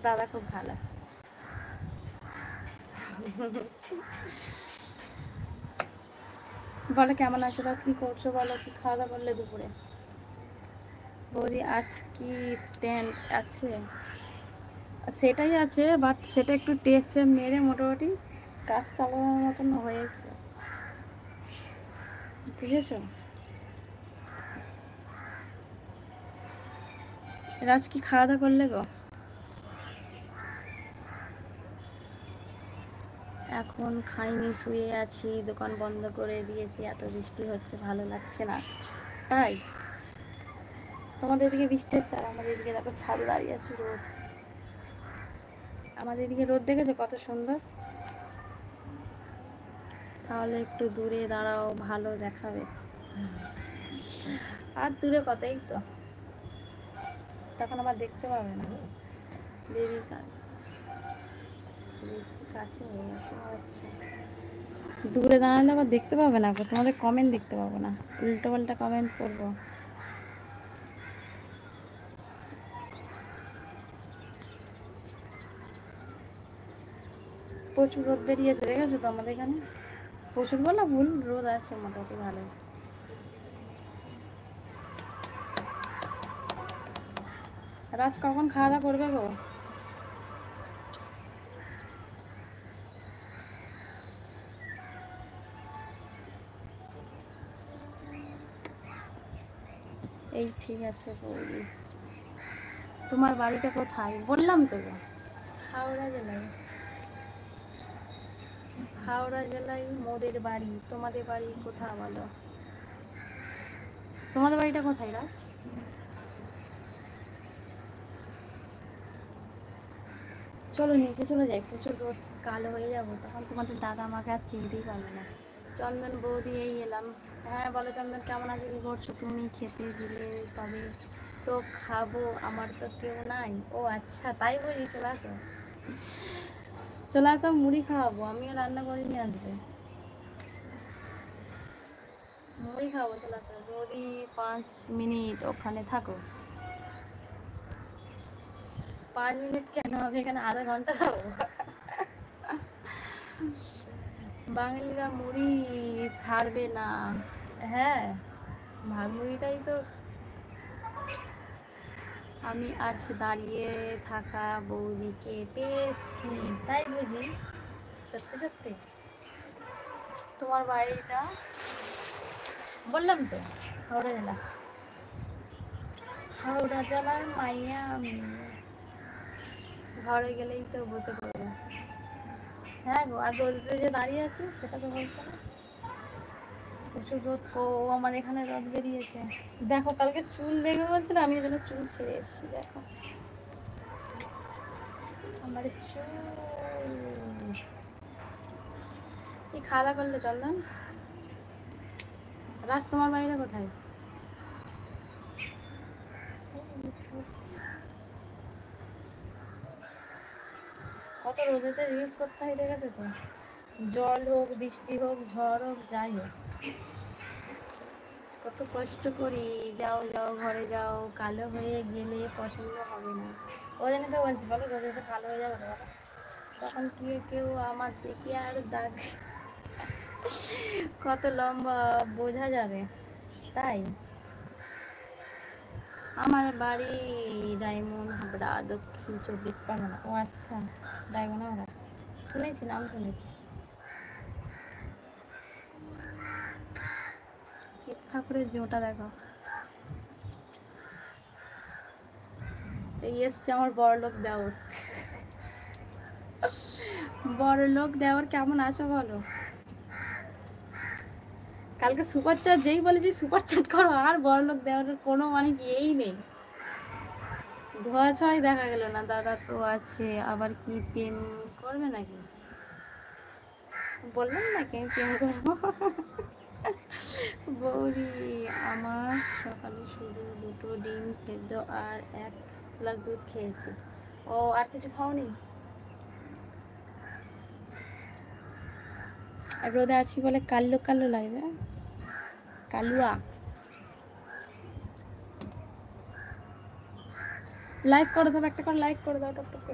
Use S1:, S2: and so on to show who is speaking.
S1: দাদা খুব ভালো। বলো কেমন আছো, আজ কি করছো বলো, কি খাওয়া দাওয়া করলে দুপুরে? বৌদি আজ কি স্ট্যান্ড আছে? সেটাই আছে, বাট সেটা একটু টেপ ফেপ মেরে মোটামুটি কাজ চালানোর মতন হয়েছে, বুঝেছো? আজ কি খাওয়া দাওয়া করলে গো? এখন খাইনি, শুয়ে আছি, দোকান বন্ধ করে দিয়েছি, এত বৃষ্টি হচ্ছে ভালো লাগছে না। তাই তোমাদের এদিকে বৃষ্টি হচ্ছে, আর আমাদের এদিকে দেখো ছাদে দাঁড়িয়ে আছে রোদ। আমাদের এদিকে রোদ দেখেছো কত সুন্দর। তাহলে একটু দূরে দাঁড়াও, ভালো দেখাবে। আর দূরে কতই তো, তখন আবার দেখতে পাবে না। দেরি কাজ বেশি কাছে হয়ে গেছে। আচ্ছা, দূরে দাঁড়ালে আবার দেখতে পাবে না, তোমাদের কমেন্ট দেখতে পাবো না, উল্টো পাল্টা কমেন্ট করবো। প্রচুর রোদ বেরিয়েছে দেখেছো তো আমাদের এখানে। প্রচুর বলা ভুল, রোদ আছে মোটামুটি ভালো। রাজ কখন খাওয়া দাওয়া করবে গো? এই ঠিক আছে বৌদি। তোমার বাড়িটা কোথায় বললাম তো গো? হাওড়া জেলায়। হাওড়া জেলায় মোদের বাড়ি। তোমাদের বাড়ি কোথায় বলো? তোমাদের বাড়িটা কোথায় রাজ? চলো নিচে চলে যাই, প্রচুর রোদ, কালো হয়ে যাবো, তখন তোমাদের দাদা আমাকে আর চিনতেই পারবে না। চন্দন বৌদি এই এলাম। হ্যাঁ বলো চন্দন, কেমন আছে, কি করছো তুমি? খেতে দিলে তবে তো খাবো, আমার তো কেউ নাই। ও আচ্ছা তাই বুঝি, চলে আসো, চলে আসো, মুড়ি খাওয়াবো, আমিও রান্না করিনি আজকে, মুড়ি খাবো, চলে আসো বৌদি। 5 মিনিট ওখানে থাকো। 5 মিনিট কেন, আমি এখানে আধা ঘন্টা থাকবো। বাঙালিরা মুড়ি ছাড়বে না। হ্যাঁ, ভাত মুড়িটাই তো। আমি আজ দাঁড়িয়ে থাকা বৌদিকে পেয়েছি, তাই বুঝি? সত্যি সত্যি। তোমার বাড়িটা? বললাম তো হাওড়া জেলা। হাওড়া জেলার মাইয়া আমি। ঘরে গেলেই তো বসে পড়বো। হ্যাঁ গো, আর রোদে যে দাঁড়িয়ে আছি সেটা তো বলছো না। প্রচুর রোদ কো, আমাদের এখানে রোদ বেরিয়েছে। দেখো কালকে চুল দেখবে বলছিল, আমি এই জন্য চুল ছেড়ে এসেছি, দেখো আমার চুল। কি খাওয়া দাওয়া করলে চন্দন? রাজ তোমার বাড়িটা কোথায়? কত রোদেতে রিলস করতে হয় দেখেছো তো, জল হোক, বৃষ্টি হোক, ঝড় হোক, যাই হোক কত কষ্ট করি। যাও যাও ঘরে যাও, কালো হয়ে গেলে পছন্দ হবে না। ওই জন্য তো বলছি, বলো রোদে তো কালো হয়ে যাবে তো বলো, তখন কি কেউ আমার দেখি আর দাগ কত লম্বা বোঝা যাবে। তাই আমার বাড়ি ডায়মন্ড হাবড়া, দক্ষিণ 24 পরগনা। ও আচ্ছা, ডায়মন্ড হাবড়া শুনেছি, নাম শুনেছি। শিব ঠাকুরের জোটা দেখো। এই এসছে আমার বড়লোক দেওর। বড়লোক দেওর কেমন আছো বলো? কালকে সুপার চাট যেই বলেছি সুপার চাট করো, আর বড়লোক দেওয়ার কোনো মানে কি এই নেই। ধোয়া ছোঁয়াই দেখা গেল না। দাদা তো আছে, আবার কি প্রেম করবে নাকি? বললাম নাকি আমি প্রেম করবো। বৌদি আমার সকালে শুধু 2টো ডিম সেদ্ধ আর 1 গ্লাস দুধ খেয়েছি। ও আর কিছু খাওনি? আর রোদে আছি বলে কালো কালো লাগবে, কালুয়া। লাইক করো সব, একটা করে লাইক করে দাও টপ টপ করে।